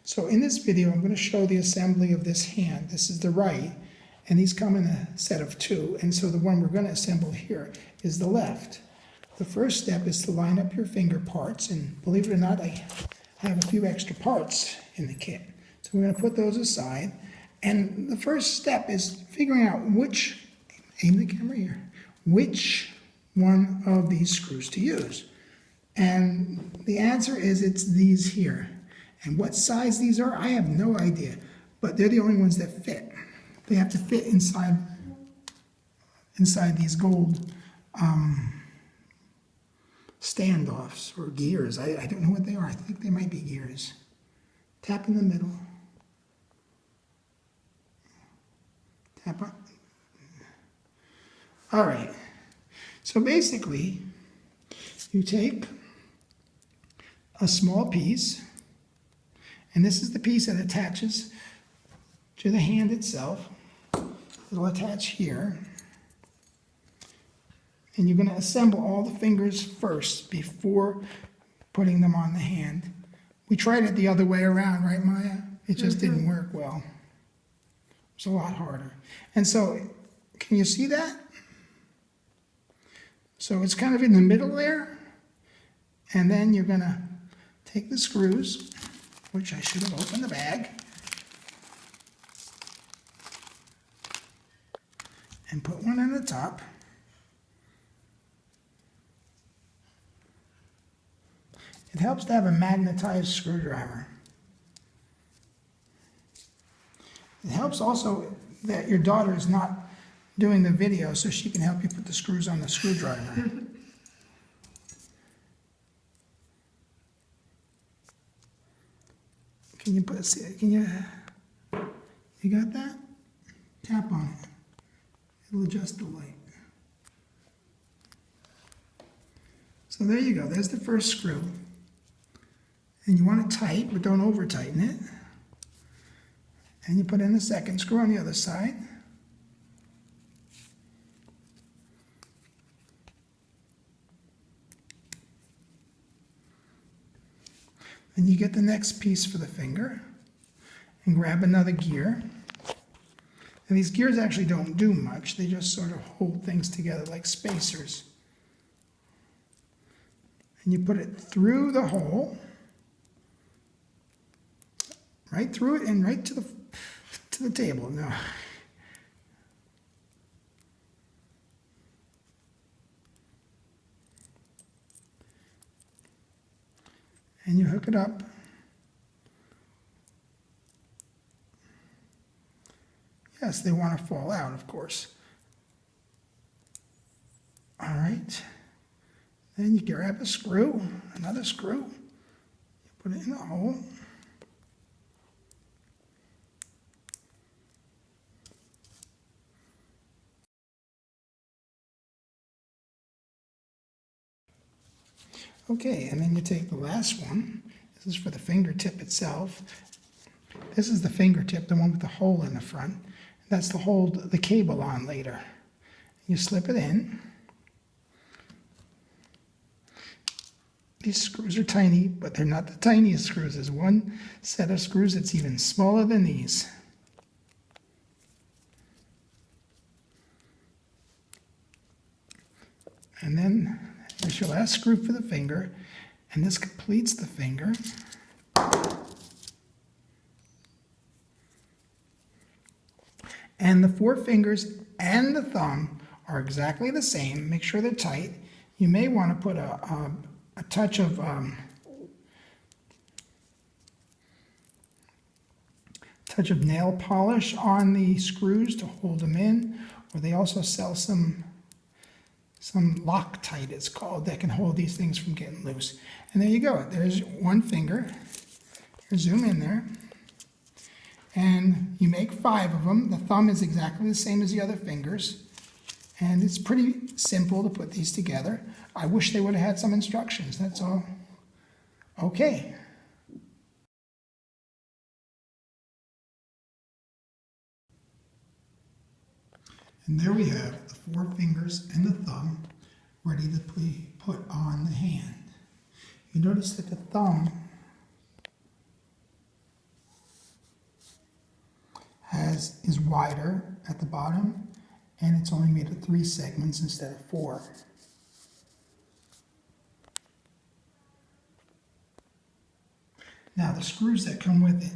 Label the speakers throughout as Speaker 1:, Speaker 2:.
Speaker 1: So in this video, I'm going to show the assembly of this hand. This is the right, and these come in a set of two. And so the one we're going to assemble here is the left. The first step is to line up your finger parts, and believe it or not, I have a few extra parts in the kit. So we're going to put those aside. And the first step is figuring out which, aim the camera here, which one of these screws to use. And the answer is it's these here. And what size these are, I have no idea. But they're the only ones that fit. They have to fit inside these gold standoffs or gears. I don't know what they are. I think they might be gears. Tap in the middle. Tap on. All right. So basically, you take a small piece, and this is the piece that attaches to the hand itself. It'll attach here. And you're going to assemble all the fingers first before putting them on the hand. We tried it the other way around, right, Maya? It just didn't work well. It's a lot harder. And so, can you see that? So it's kind of in the middle there. And then you're going to take the screws, which I should have opened the bag, and put one on the top. It helps to have a magnetized screwdriver. It helps also that your daughter is not doing the video, so she can help you put the screws on the screwdriver. Can you put, you got that? Tap on it. It'll adjust the light. So there you go, there's the first screw. And you want it tight, but don't over tighten it. And you put in the second screw on the other side. Then you get the next piece for the finger and grab another gear. And these gears actually don't do much. They just sort of hold things together like spacers. And you put it through the hole, right through it and right to the table. No. And you hook it up. Yes, they want to fall out, of course. All right. Then you grab a screw, another screw. You put it in the hole. Okay, and then you take the last one. This is for the fingertip itself. This is the fingertip, the one with the hole in the front. That's to hold the cable on later. You slip it in. These screws are tiny, but they're not the tiniest screws. There's one set of screws that's even smaller than these. And then there's your last screw for the finger, and this completes the finger. And the four fingers and the thumb are exactly the same. Make sure they're tight. You may want to put a touch of nail polish on the screws to hold them in, or they also sell some Loctite, it's called, that can hold these things from getting loose. And there you go. There's one finger. Here, zoom in there. And you make 5 of them. The thumb is exactly the same as the other fingers. And it's pretty simple to put these together. I wish they would have had some instructions, that's all. Okay. And there we have the 4 fingers and the thumb ready to be put on the hand. You notice that the thumb is wider at the bottom, and it's only made of 3 segments instead of 4. Now the screws that come with it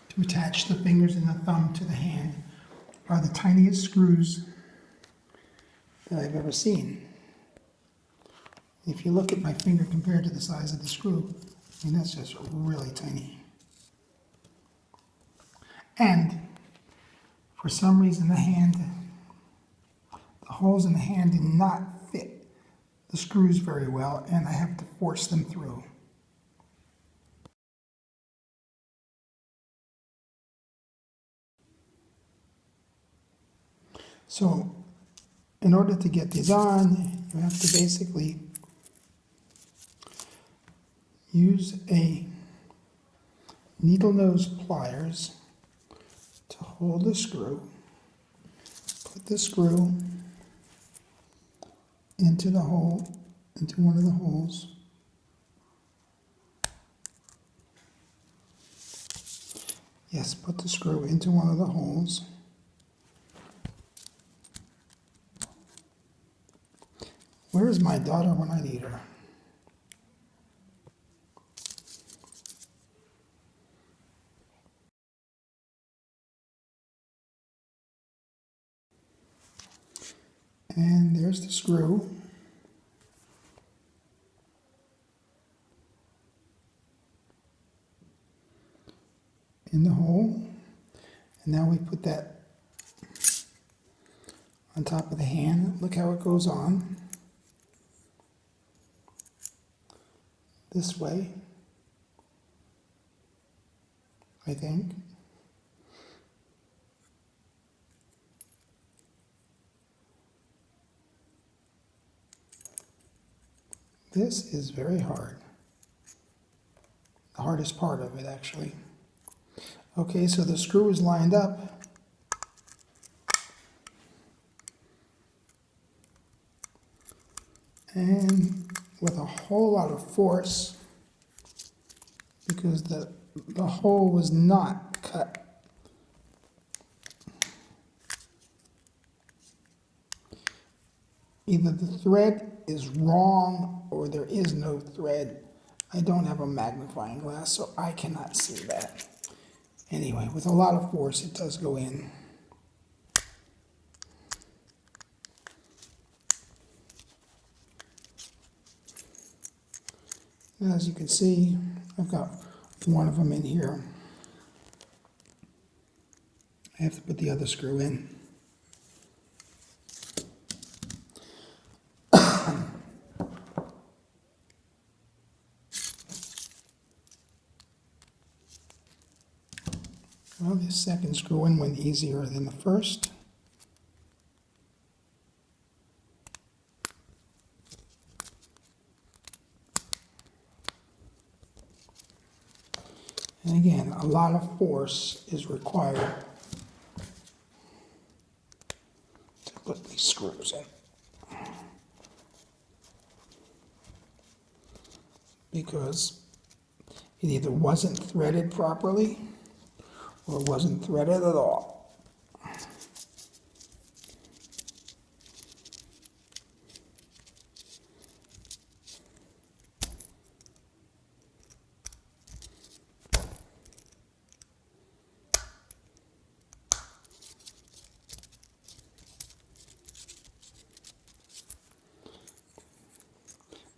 Speaker 1: to attach the fingers and the thumb to the hand are the tiniest screws that I've ever seen. If you look at my finger compared to the size of the screw, I mean, that's just really tiny. And for some reason the holes in the hand do not fit the screws very well, and I have to force them through. So in order to get these on, you have to basically use a needle nose pliers to hold the screw. Put the screw into the hole, into one of the holes. Yes, put the screw into one of the holes. Where is my daughter when I need her? And there's the screw. In the hole. And now we put that on top of the hand. Look how it goes on. This way, I think. This is very hard. The hardest part of it, actually. Okay, so the screw is lined up. And with a whole lot of force, because the hole was not cut. Either the thread is wrong or there is no thread. I don't have a magnifying glass, so I cannot see that. Anyway, with a lot of force, it does go in. And as you can see, I've got one of them in here. I have to put the other screw in. Well, the second screw in went easier than the first. And again, a lot of force is required to put these screws in. Because it either wasn't threaded properly or it wasn't threaded at all.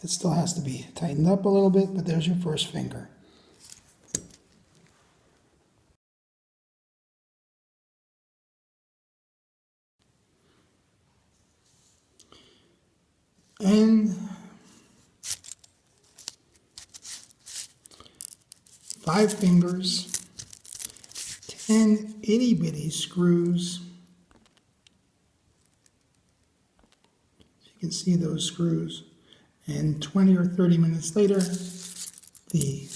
Speaker 1: It still has to be tightened up a little bit, but there's your first finger. And 5 fingers, 10 itty bitty screws. You can see those screws. And 20 or 30 minutes later, the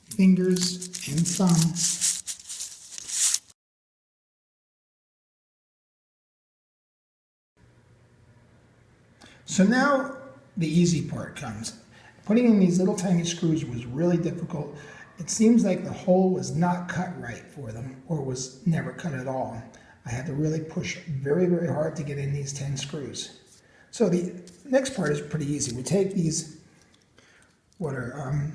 Speaker 1: fingers and thumb So now the easy part comes. Putting in these little tiny screws was really difficult, It seems like the hole was not cut right for them, or was never cut at all. I had to really push very, very hard to get in these 10 screws. So the next part is pretty easy. We take these, what are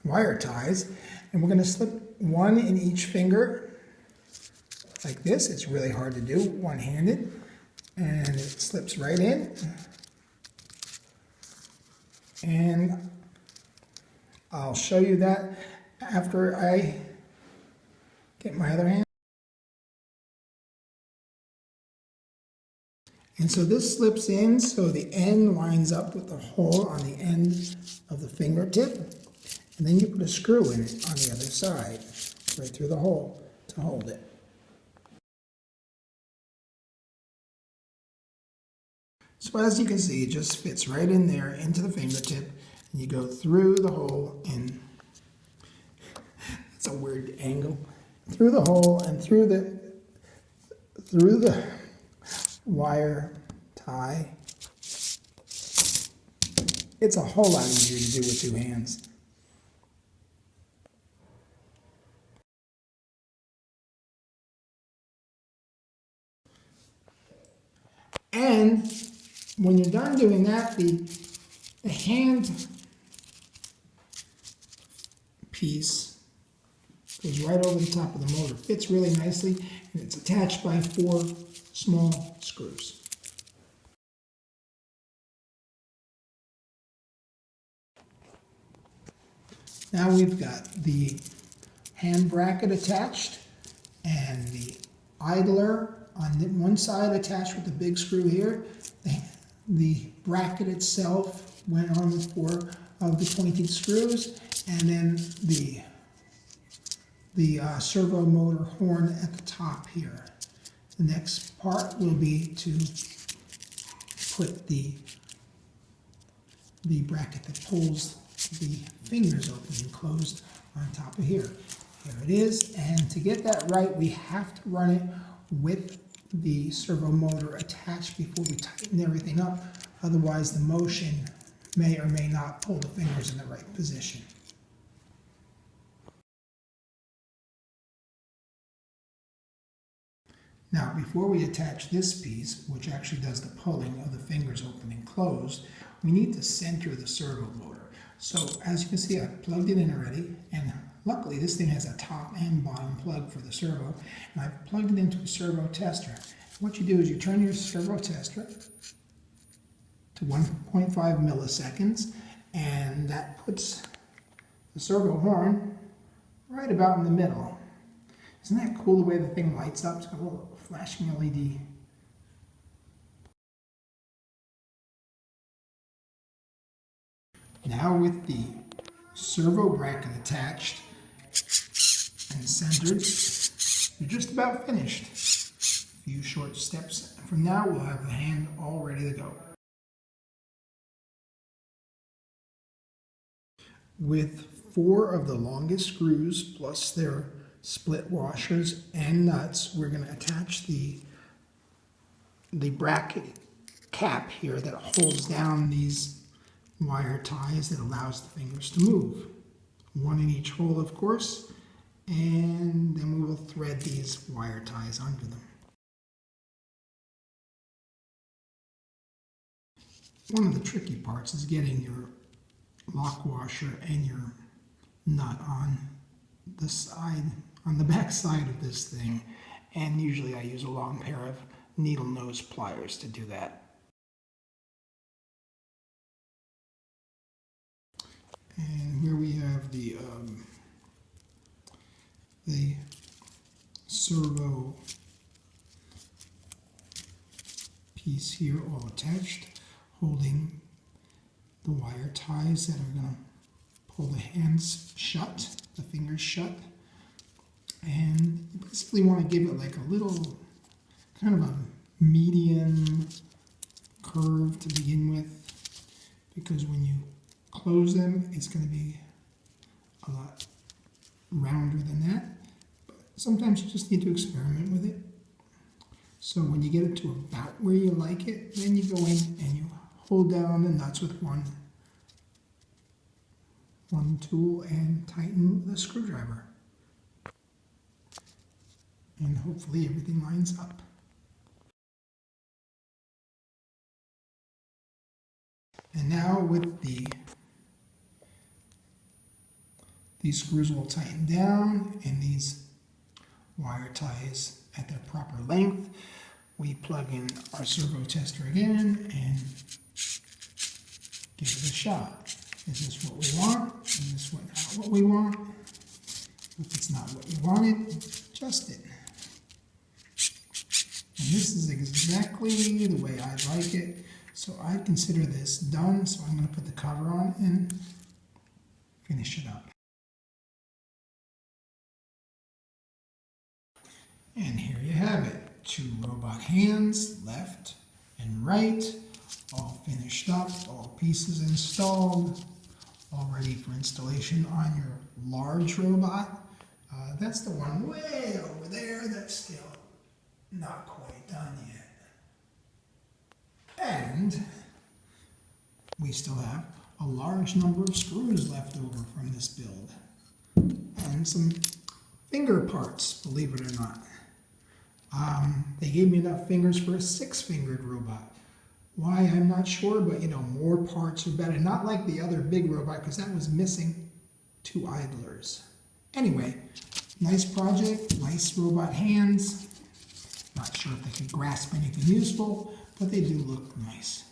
Speaker 1: wire ties, and we're going to slip one in each finger, like this. It's really hard to do one-handed, and it slips right in. And I'll show you that after I get my other hand. And so this slips in, so the end lines up with the hole on the end of the fingertip. And then you put a screw in it on the other side, right through the hole to hold it. So as you can see, it just fits right in there into the fingertip, and you go through the hole, and it's a weird angle, through the hole and through the wire tie. It's a whole lot easier to do with two hands. And when you're done doing that, the hand piece goes right over the top of the motor. Fits really nicely, and it's attached by 4 small screws. Now we've got the hand bracket attached and the idler on one side attached with the big screw here. The bracket itself went on with 4 of the pointed screws, and then the servo motor horn at the top here. The next part will be to put the bracket that pulls the fingers open and closed on top of here. Here it is, and to get that right, we have to run it with the servo motor attached before we tighten everything up. Otherwise, the motion may or may not pull the fingers in the right position. Now, before we attach this piece, which actually does the pulling of the fingers open and closed, we need to center the servo motor. So, as you can see, I've plugged it in already, and luckily this thing has a top and bottom plug for the servo, and I've plugged it into a servo tester. What you do is you turn your servo tester to 1.5 milliseconds, and that puts the servo horn right about in the middle. Isn't that cool the way the thing lights up? It's got a little flashing LED. Now with the servo bracket attached and centered, you're just about finished. A few short steps from now, we'll have the hand all ready to go. With 4 of the longest screws plus their split washers and nuts, we're going to attach the bracket cap here that holds down these wire ties that allows the fingers to move. 1 in each hole, of course, and then we will thread these wire ties onto them. One of the tricky parts is getting your lock washer and your nut on the side, on the back side of this thing, and usually I use a long pair of needle nose pliers to do that. And here we have the servo piece here all attached, holding the wire ties that are going to pull the hands shut, the fingers shut. And you basically want to give it like a little, kind of a medium curve to begin with, because when you close them, it's going to be a lot rounder than that. But sometimes you just need to experiment with it. So when you get it to about where you like it, then you go in and you hold down the nuts with one one tool and tighten the screwdriver. And hopefully everything lines up. And now with these screws will tighten down and these wire ties at their proper length. We plug in our servo tester again and give it a shot. Is this what we want? Is this not what we want? If it's not what you wanted, adjust it. And this is exactly the way I like it. So I consider this done. So I'm going to put the cover on and finish it up. And here you have it. 2 robot hands, left and right, all finished up, all pieces installed, all ready for installation on your large robot. That's the one way over there that's still not quite done yet. And we still have a large number of screws left over from this build. And some finger parts, believe it or not. They gave me enough fingers for a 6-fingered robot. Why, I'm not sure, but more parts are better. Not like the other big robot, because that was missing 2 idlers. Anyway, nice project, nice robot hands. Not sure if they could grasp anything useful, but they do look nice.